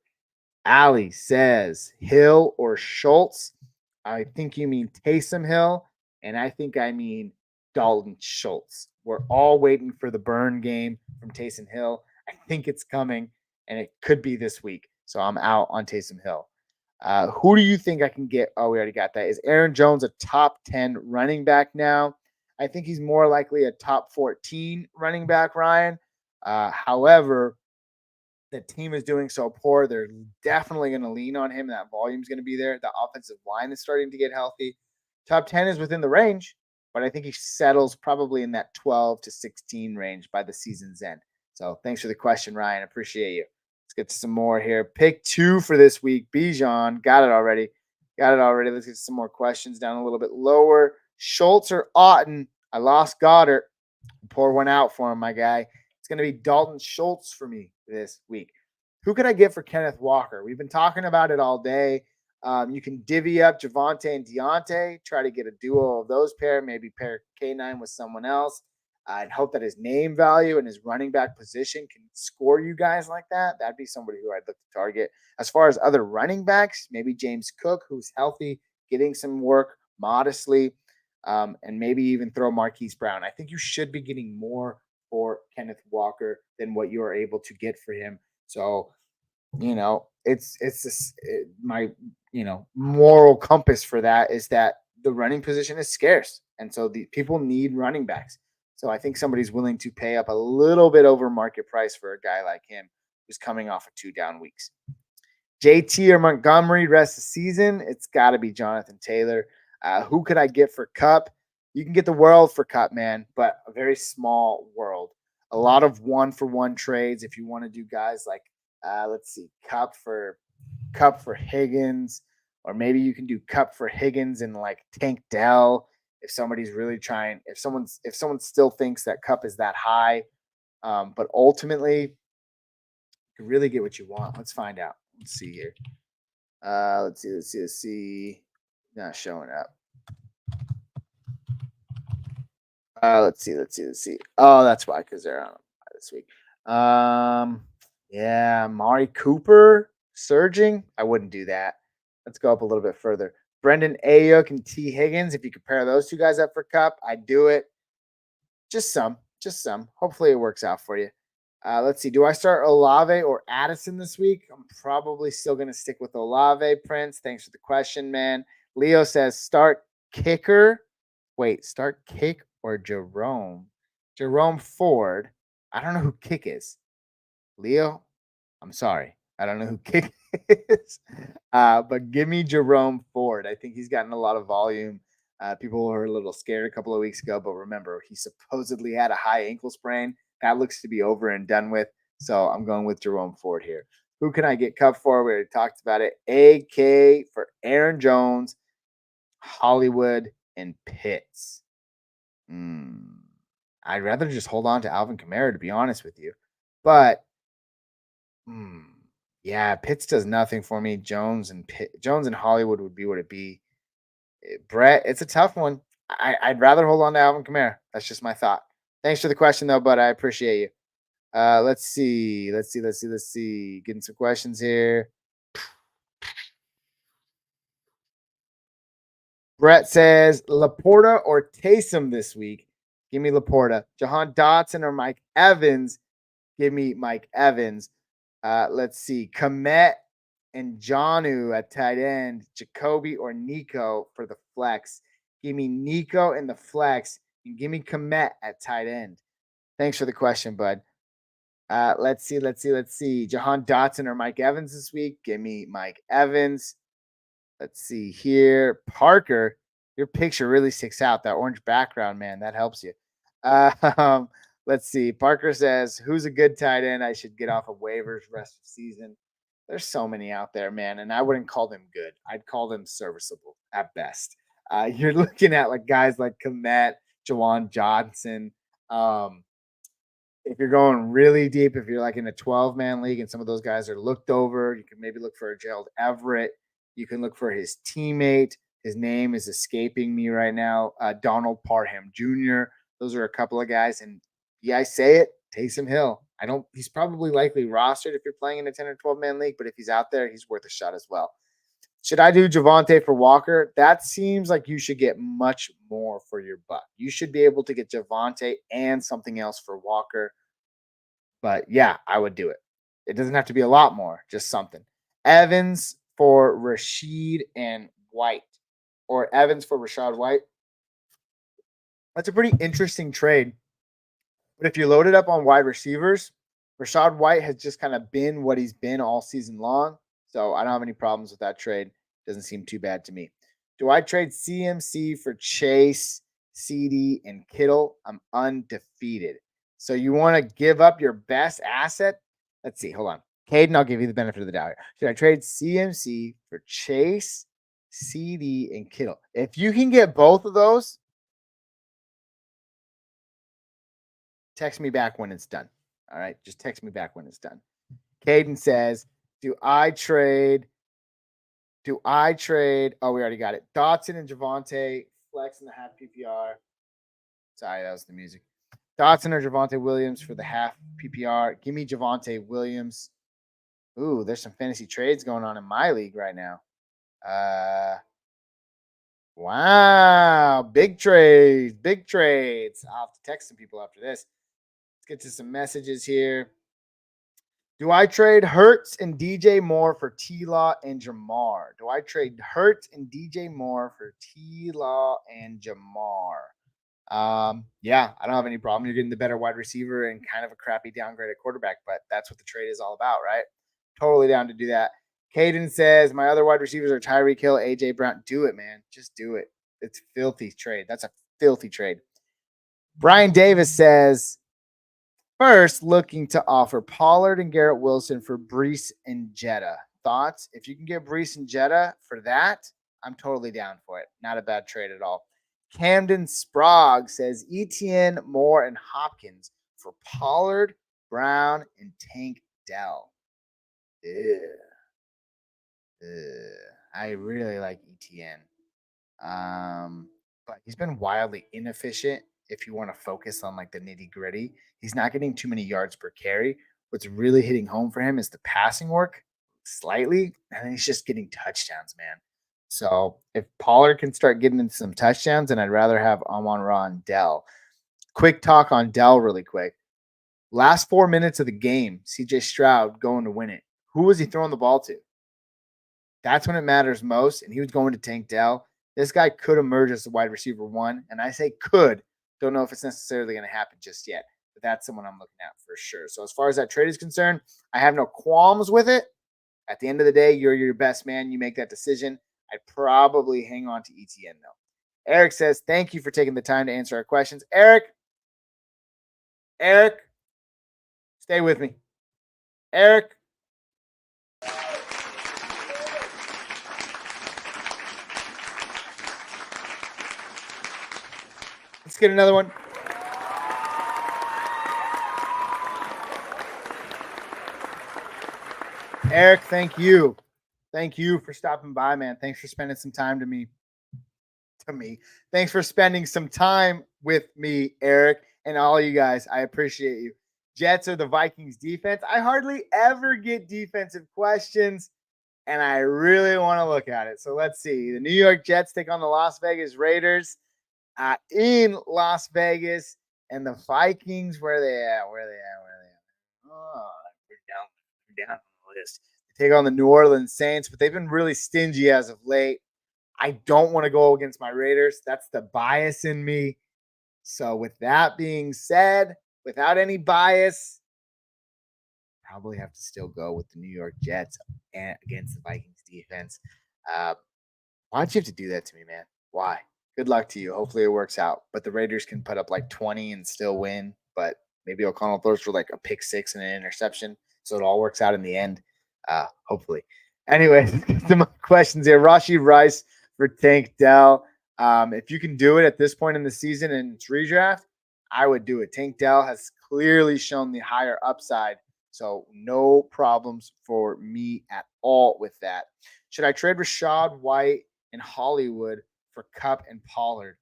Ali says Hill or Schultz. I think you mean Taysom Hill, and I think I mean Dalton Schultz. We're all waiting for the burn game from Taysom Hill. I think it's coming, and it could be this week. So I'm out on Taysom Hill. Who do you think I can get? Oh, we already got that. Is Aaron Jones a top 10 running back now? I think he's more likely a top 14 running back, Ryan. However, the team is doing so poor. They're definitely going to lean on him. That volume's going to be there. The offensive line is starting to get healthy. Top 10 is within the range, but I think he settles probably in that 12 to 16 range by the season's end. So thanks for the question, Ryan. Appreciate you. Let's get to some more here. Pick 2 for this week. Bijan. Got it already. Let's get some more questions down a little bit lower. Schultz or Otten? I lost Goddard. Pour one out for him, my guy. It's going to be Dalton Schultz for me this week. Who could I get for Kenneth Walker? We've been talking about it all day. You can divvy up Javonte and Deontay, try to get a duo of those pair, maybe pair K9 with someone else, and hope that his name value and his running back position can score you guys like that. That'd be somebody who I'd look to target. As far as other running backs, maybe James Cook, who's healthy, getting some work modestly, and maybe even throw Marquise Brown. I think you should be getting more for Kenneth Walker than what you are able to get for him. So, it's my moral compass for that is that the running position is scarce, and so the people need running backs. So I think somebody's willing to pay up a little bit over market price for a guy like him who's coming off of 2 down weeks. JT or Montgomery rest of the season? It's got to be Jonathan Taylor. Who could I get for Kupp? You can get the world for Kupp, man, but a very small world. A lot of 1-for-1 trades if you want to do guys like let's see, Kupp for Higgins, or maybe you can do Kupp for Higgins and like Tank Dell if somebody's really trying. If someone still thinks that Kupp is that high, but ultimately you can really get what you want. Let's find out. Let's see here. Let's see. Not showing up. Let's see. Oh, that's why, because they're on this week. Yeah, Amari Cooper surging. I wouldn't do that. Let's go up a little bit further. Brendan Ayuk and T. Higgins. If you compare those two guys up for Kupp, I'd do it. Just some. Hopefully it works out for you. Let's see. Do I start Olave or Addison this week? I'm probably still going to stick with Olave, Prince. Thanks for the question, man. Leo says start kicker. Wait, start kick or Jerome? Jerome Ford. I don't know who kick is. Leo, I'm sorry. I don't know who kick is. But give me Jerome Ford. I think he's gotten a lot of volume. People were a little scared a couple of weeks ago, but remember, he supposedly had a high ankle sprain. That looks to be over and done with. So I'm going with Jerome Ford here. Who can I get Kupp for? We already talked about it. AK for Aaron Jones, Hollywood, and Pitts. I'd rather just hold on to Alvin Kamara, to be honest with you. But yeah, Pitts does nothing for me. Jones and Hollywood would be what it be. Brett, it's a tough one. I'd rather hold on to Alvin Kamara. That's just my thought. Thanks for the question, though, bud. I appreciate you. Let's see. Getting some questions here. Brett says Laporta or Taysom this week. Give me Laporta. Jahan Dotson or Mike Evans. Give me Mike Evans. Let's see. Kmet and Jonnu at tight end. Jacoby or Nico for the flex. Give me Nico in the flex. And give me Kmet at tight end. Thanks for the question, bud. Let's see. Jahan Dotson or Mike Evans this week. Give me Mike Evans. Let's see here. Parker, your picture really sticks out. That orange background, man, that helps you. Let's see. Parker says, who's a good tight end I should get off of waivers rest of season? There's so many out there, man, and I wouldn't call them good. I'd call them serviceable at best. You're looking at like guys like Kmet, Jawan Johnson. If you're going really deep, if you're like in a 12-man league and some of those guys are looked over, you can maybe look for a Gerald Everett. You can look for his teammate. His name is escaping me right now. Donald Parham Jr. Those are a couple of guys. And yeah, I say it, Taysom Hill. He's probably likely rostered if you're playing in a 10 or 12-man league, but if he's out there, he's worth a shot as well. Should I do Javonte for Walker? That seems like you should get much more for your buck. You should be able to get Javonte and something else for Walker. But yeah, I would do it. It doesn't have to be a lot more, just something. Evans for Rashid and White, or Evans for Rashad White. That's a pretty interesting trade. But if you load it up on wide receivers, Rashad White has just kind of been what he's been all season long. So I don't have any problems with that trade. Doesn't seem too bad to me. Do I trade CMC for Chase, CD, and Kittle? I'm undefeated. So you want to give up your best asset? Let's see. Hold on. Caden, I'll give you the benefit of the doubt here. Should I trade CMC for Chase, CD, and Kittle? If you can get both of those, text me back when it's done. All right, just text me back when it's done. Caden says, do I trade? Oh, we already got it. Dotson and Javonte, flex in the half PPR. Sorry, that was the music. Dotson or Javonte Williams for the half PPR. Give me Javonte Williams. Ooh, there's some fantasy trades going on in my league right now. Wow, big trades. I'll have to text some people after this. Let's get to some messages here. Do I trade Hurts and DJ Moore for T-Law and Jamar? Yeah, I don't have any problem. You're getting the better wide receiver and kind of a crappy downgraded quarterback, but that's what the trade is all about, right? Totally down to do that. Caden says, my other wide receivers are Tyreek Hill, AJ Brown. Do it, man. Just do it. It's a filthy trade. That's a filthy trade. Brian Davis says, first, looking to offer Pollard and Garrett Wilson for Breece and Jetta. Thoughts? If you can get Breece and Jetta for that, I'm totally down for it. Not a bad trade at all. Camden Sprague says Etienne, Moore, and Hopkins for Pollard, Brown, and Tank Dell. I really like Etienne. But he's been wildly inefficient if you want to focus on like the nitty gritty. He's not getting too many yards per carry. What's really hitting home for him is the passing work slightly, and then he's just getting touchdowns, man. So if Pollard can start getting into some touchdowns, then I'd rather have Amon-Ra and Dell. Quick talk on Dell really quick. Last 4 minutes of the game, CJ Stroud going to win it. Who was he throwing the ball to? That's when it matters most, and he was going to Tank Dell. This guy could emerge as a wide receiver one, and I say could. Don't know if it's necessarily going to happen just yet, but that's someone I'm looking at for sure. So as far as that trade is concerned, I have no qualms with it. At the end of the day, you're your best man. You make that decision. I'd probably hang on to ETN, though. Eric says, thank you for taking the time to answer our questions. Eric, stay with me. Eric. Let's get another one. Eric, thank you. Thank you for stopping by, man. Thanks for spending some time to me. Thanks for spending some time with me, Eric, and all you guys. I appreciate you. Jets are the Vikings defense. I hardly ever get defensive questions, and I really want to look at it. So let's see. The New York Jets take on the Las Vegas Raiders in Las Vegas, and the Vikings, where they at? Oh, we're down on the list. Take on the New Orleans Saints, but they've been really stingy as of late. I don't want to go against my Raiders. That's the bias in me. So with that being said, without any bias, probably have to still go with the New York Jets against the Vikings defense. Why'd you have to do that to me, man? Why? Good luck to you. Hopefully it works out. But the Raiders can put up like 20 and still win. But maybe O'Connell throws for like a pick six and an interception. So it all works out in the end. Hopefully. Anyway, some questions here. Rashee Rice for Tank Dell. If you can do it at this point in the season and it's redraft, I would do it. Tank Dell has clearly shown the higher upside, so no problems for me at all with that. Should I trade Rachaad White and Hollywood for Kupp and Pollard?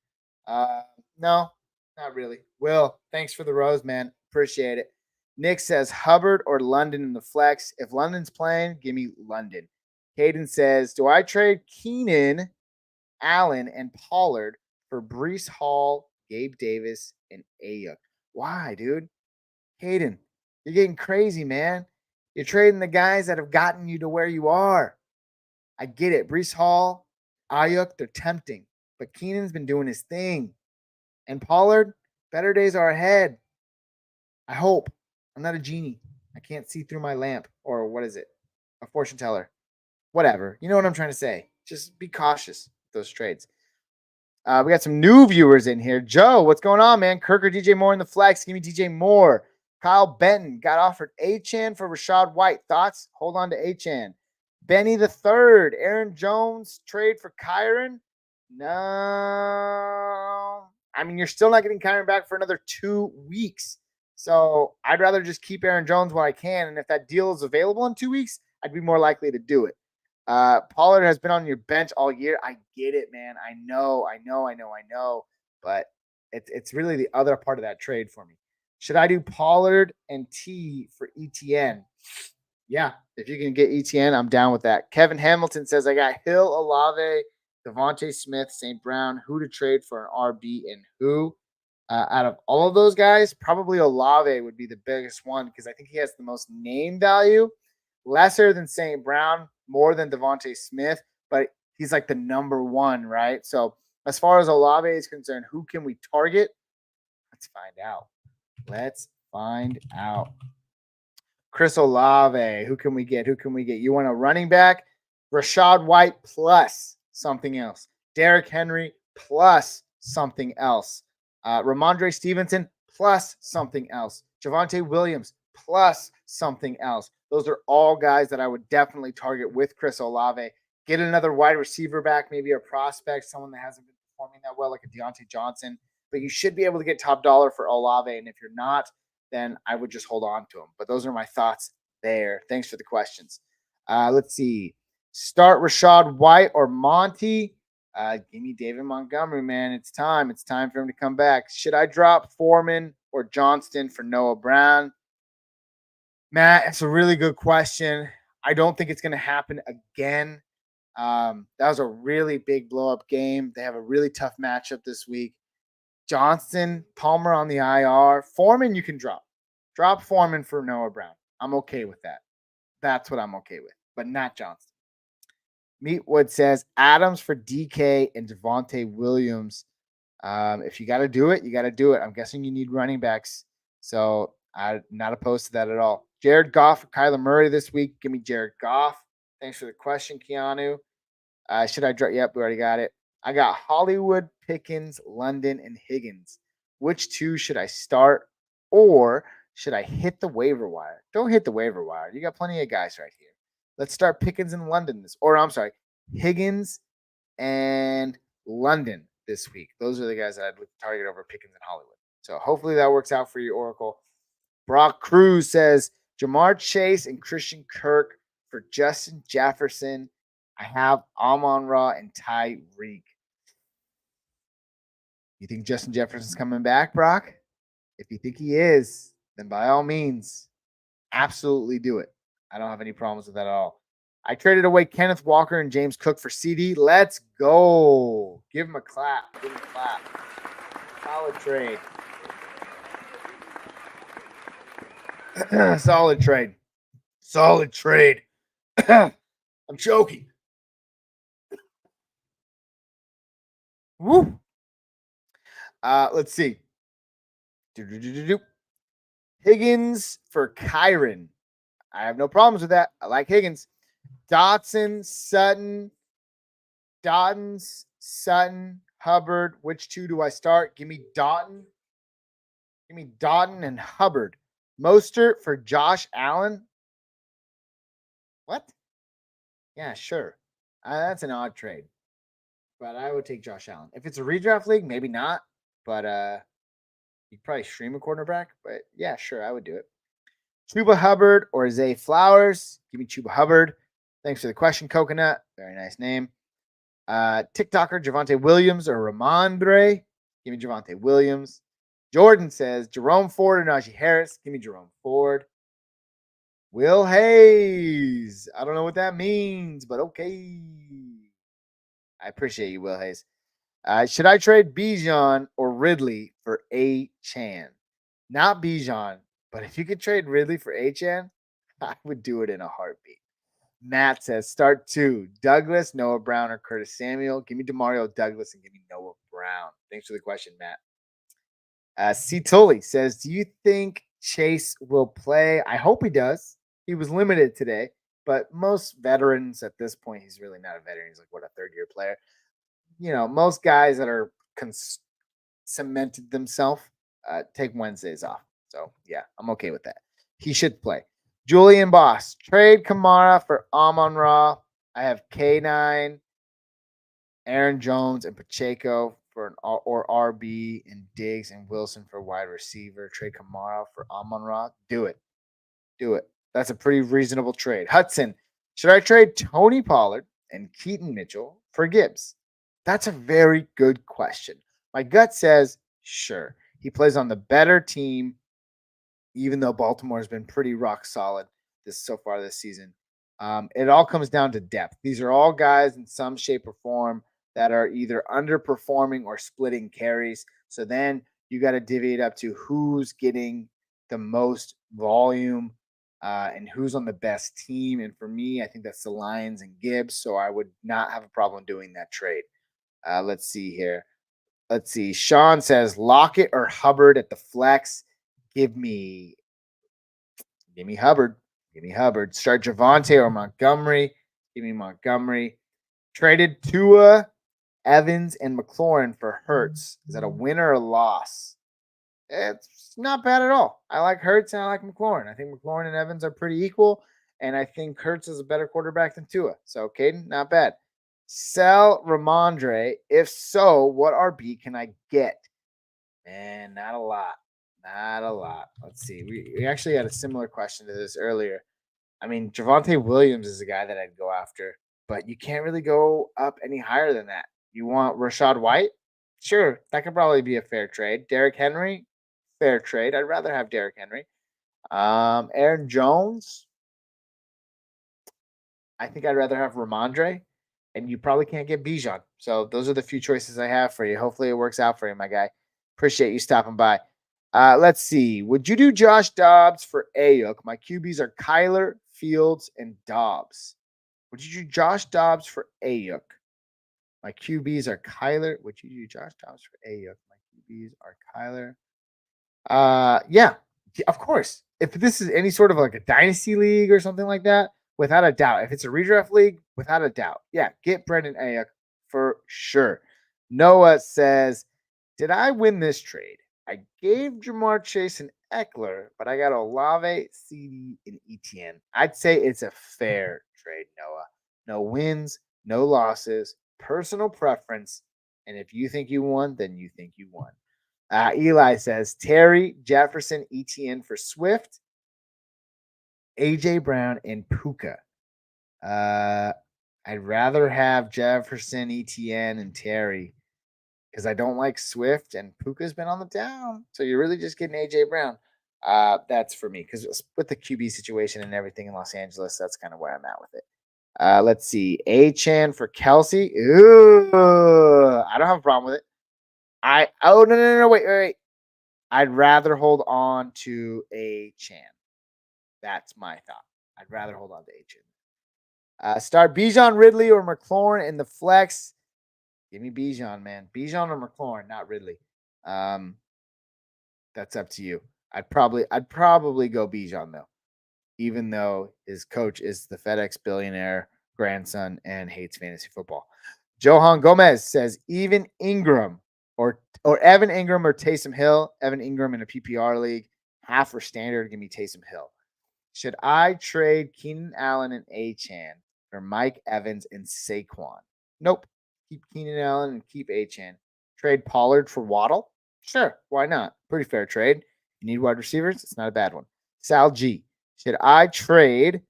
No, not really. Will, thanks for the rose, man. Appreciate it. Nick says Hubbard or London in the flex. If London's playing, give me London. Caden says, do I trade Keenan, Allen, and Pollard for Breece Hall, Gabe Davis, and Ayuk? Why, dude? Caden, you're getting crazy, man. You're trading the guys that have gotten you to where you are. I get it. Breece Hall, Ayuk, they're tempting. But Keenan's been doing his thing. And Pollard, better days are ahead. I hope. I'm not a genie. I can't see through my lamp. Or what is it? A fortune teller. Whatever. You know what I'm trying to say. Just be cautious with those trades. We got some new viewers in here. Joe, what's going on, man? Kirk or DJ Moore in the flex? Give me DJ Moore. Kyle Benton got offered Achane for Rashad White. Thoughts? Hold on to Achane. Benny the third. Aaron Jones trade for Kyron? No. I mean, you're still not getting Kyron back for another 2 weeks. So I'd rather just keep Aaron Jones while I can. And if that deal is available in 2 weeks, I'd be more likely to do it. Pollard has been on your bench all year. I get it, man. I know. But it's really the other part of that trade for me. Should I do Pollard and T for ETN? Yeah, if you can get ETN, I'm down with that. Kevin Hamilton says, I got Hill, Olave, Devontae Smith, St. Brown, who to trade for an RB and who. Out of all of those guys, probably Olave would be the biggest one because I think he has the most name value, lesser than St. Brown, more than Devontae Smith, but he's like the number one, right? So as far as Olave is concerned, who can we target? Let's find out. Chris Olave, who can we get? You want a running back? Rashad White plus something else. Derrick Henry plus something else. Ramondre Stevenson plus something else. Javonte Williams plus something else. Those are all guys that I would definitely target with Chris Olave. Get another wide receiver back, maybe a prospect, someone that hasn't been performing that well, like a Deontay Johnson. But you should be able to get top dollar for Olave. And if you're not, then I would just hold on to him. But those are my thoughts there. Thanks for the questions. Let's see. Start Rashad White or Monty. Give me David Montgomery, man. It's time. It's time for him to come back. Should I drop Foreman or Johnston for Noah Brown? Matt, it's a really good question. I don't think it's going to happen again. That was a really big blow-up game. They have a really tough matchup this week. Johnston, Palmer on the IR. Foreman, you can drop. Drop Foreman for Noah Brown. I'm okay with that. That's what I'm okay with, but not Johnston. Meatwood says Adams for DK and Devontae Williams. If you got to do it, you got to do it. I'm guessing you need running backs. So I'm not opposed to that at all. Jared Goff for Kyler Murray this week. Give me Jared Goff. Thanks for the question, Keanu. Should I drop? Yep, we already got it. I got Hollywood, Pickens, London, and Higgins. Which two should I start, or should I hit the waiver wire? Don't hit the waiver wire. You got plenty of guys right here. Let's start Pickens and London Higgins and London this week. Those are the guys that I'd target over Pickens and Hollywood. So hopefully that works out for you, Oracle. Brock Cruz says Jamar Chase and Christian Kirk for Justin Jefferson. I have Amon-Ra and Tyreek. You think Justin Jefferson's coming back, Brock? If you think he is, then by all means, absolutely do it. I don't have any problems with that at all. I traded away Kenneth Walker and James Cook for CD. Let's go. Give him a clap. Solid trade. Solid trade. I'm choking. Woo. Let's see. Higgins for Kyron. I have no problems with that. I like Higgins. Dotson, Sutton, Hubbard. Which two do I start? Give me Doughton and Hubbard. Mostert for Josh Allen. What? Yeah, sure. That's an odd trade. But I would take Josh Allen. If it's a redraft league, maybe not. But you could probably stream a quarterback. But yeah, sure, I would do it. Chuba Hubbard or Zay Flowers. Give me Chuba Hubbard. Thanks for the question, Coconut. Very nice name. TikToker Javonte Williams or Ramondre. Give me Javonte Williams. Jordan says Jerome Ford or Najee Harris. Give me Jerome Ford. Will Hayes. I don't know what that means, but okay. I appreciate you, Will Hayes. Should I trade Bijan or Ridley for Achane? Not Bijan, but if you could trade Ridley for Achane, I would do it in a heartbeat. Matt says start two. Douglas, Noah Brown, or Curtis Samuel. Give me DeMario Douglas and give me Noah Brown. Thanks for the question, Matt. C. Tully says, do you think Chase will play? I hope he does. He was limited today, but most veterans at this point, he's really not a veteran. He's like, what, a third-year player? You know, most guys that are cemented themselves take Wednesdays off. So, yeah, I'm okay with that. He should play. Julian Boss, trade Kamara for Amon-Ra. I have K9, Aaron Jones, and Pacheco for or RB, and Diggs and Wilson for wide receiver. Trade Kamara for Amon-Ra. Do it. Do it. That's a pretty reasonable trade. Hudson, should I trade Tony Pollard and Keaton Mitchell for Gibbs? That's a very good question. My gut says sure. He plays on the better team, even though Baltimore has been pretty rock solid so far this season. It all comes down to depth. These are all guys in some shape or form that are either underperforming or splitting carries. So then you got to divvy it up to who's getting the most volume and who's on the best team. And for me, I think that's the Lions and Gibbs. So I would not have a problem doing that trade. Let's see here. Let's see. Sean says Lockett or Hubbard at the flex. Give me Hubbard. Give me Hubbard. Start Javonte or Montgomery. Give me Montgomery. Traded Tua, Evans, and McLaurin for Hurts. Is that a win or a loss? It's not bad at all. I like Hurts and I like McLaurin. I think McLaurin and Evans are pretty equal, and I think Hurts is a better quarterback than Tua. So, Caden, not bad. Sell Ramondre. If so, what RB can I get? Man, not a lot. Not a lot. Let's see. We actually had a similar question to this earlier. I mean, Javonte Williams is a guy that I'd go after, but you can't really go up any higher than that. You want Rashad White? Sure, that could probably be a fair trade. Derrick Henry? Fair trade. I'd rather have Derrick Henry. Aaron Jones? I think I'd rather have Ramondre, and you probably can't get Bijan. So those are the few choices I have for you. Hopefully it works out for you, my guy. Appreciate you stopping by. Let's see. Would you do Josh Dobbs for Ayuk? My QBs are Kyler, Fields, and Dobbs. Would you do Josh Dobbs for Ayuk? My QBs are Kyler. Would you do Josh Dobbs for Ayuk? My QBs are Kyler. Yeah, of course. If this is any sort of like a dynasty league or something like that, without a doubt. If it's a redraft league, without a doubt. Yeah, get Brandon Ayuk for sure. Noah says, did I win this trade? I gave Jamar Chase and Eckler, but I got Olave, CD, and Etienne. I'd say it's a fair trade, Noah. No wins, no losses, personal preference. And if you think you won, then you think you won. Eli says, Terry, Jefferson, Etienne for Swift, AJ Brown, and Puka. I'd rather have Jefferson, Etienne, and Terry because I don't like Swift, and Puka's been on the down. So you're really just getting AJ Brown. That's for me because with the QB situation and everything in Los Angeles, that's kind of where I'm at with it. Let's see. Chan for Kelsey. Ooh, I don't have a problem with it. No, wait. I'd rather hold on to Chan. That's my thought. I'd rather hold on to Chan. Start Bijan, Ridley, or McLaurin in the flex. Give me Bijan, man. Bijan or McLaurin, not Ridley. That's up to you. I'd probably go Bijan though, even though his coach is the FedEx billionaire grandson and hates fantasy football. Johan Gomez says even Ingram or Evan Ingram or Taysom Hill. Evan Ingram in a PPR league, half or standard. Give me Taysom Hill. Should I trade Keenan Allen and Achane for Mike Evans and Saquon? Nope. Keep Keenan Allen and keep Achane. Trade Pollard for Waddle? Sure. Why not? Pretty fair trade. You need wide receivers? It's not a bad one. Sal G. Should I trade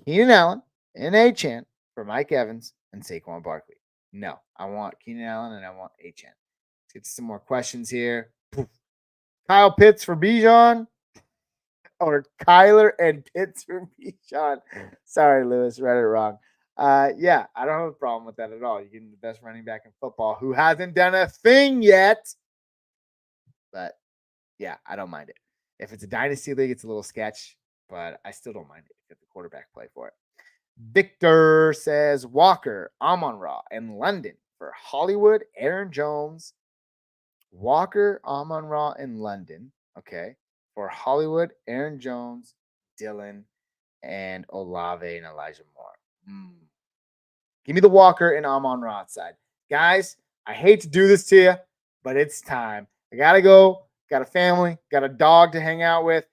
Keenan Allen and Achane for Mike Evans and Saquon Barkley? No. I want Keenan Allen and I want Achane. Let's get some more questions here. Poof. Kyle Pitts for Bijan. Or Kyler and Pitts for Bijan. Sorry, Lewis, read it wrong. Yeah, I don't have a problem with that at all. You're getting the best running back in football who hasn't done a thing yet. But yeah, I don't mind it. If it's a dynasty league, it's a little sketch, but I still don't mind it if the quarterback play for it. Victor says Walker, Amon-Ra, and London for Hollywood, Aaron Jones. Walker, Amon-Ra, and London. Okay. For Hollywood, Aaron Jones, Dylan, and Olave and Elijah Moore. Give me the Walker and Amon-Ra side. Guys, I hate to do this to you, but it's time. I got to go got a family, got a dog to hang out with,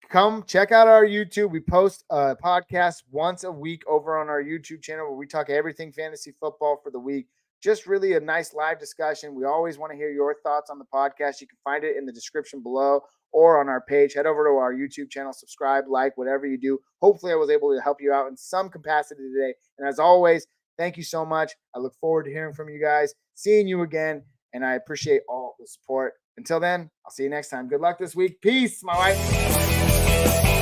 come check out our YouTube. We post a podcast once a week over on our YouTube channel where we talk everything fantasy football for the week. Just really a nice live discussion. We always want to hear your thoughts on the podcast. You can find it in the description below or on our page. Head over to our YouTube channel, subscribe, like, whatever you do. Hopefully I was able to help you out in some capacity today. And as always, thank you so much. I look forward to hearing from you guys, seeing you again, and I appreciate all the support. Until then, I'll see you next time. Good luck this week. Peace, my wife.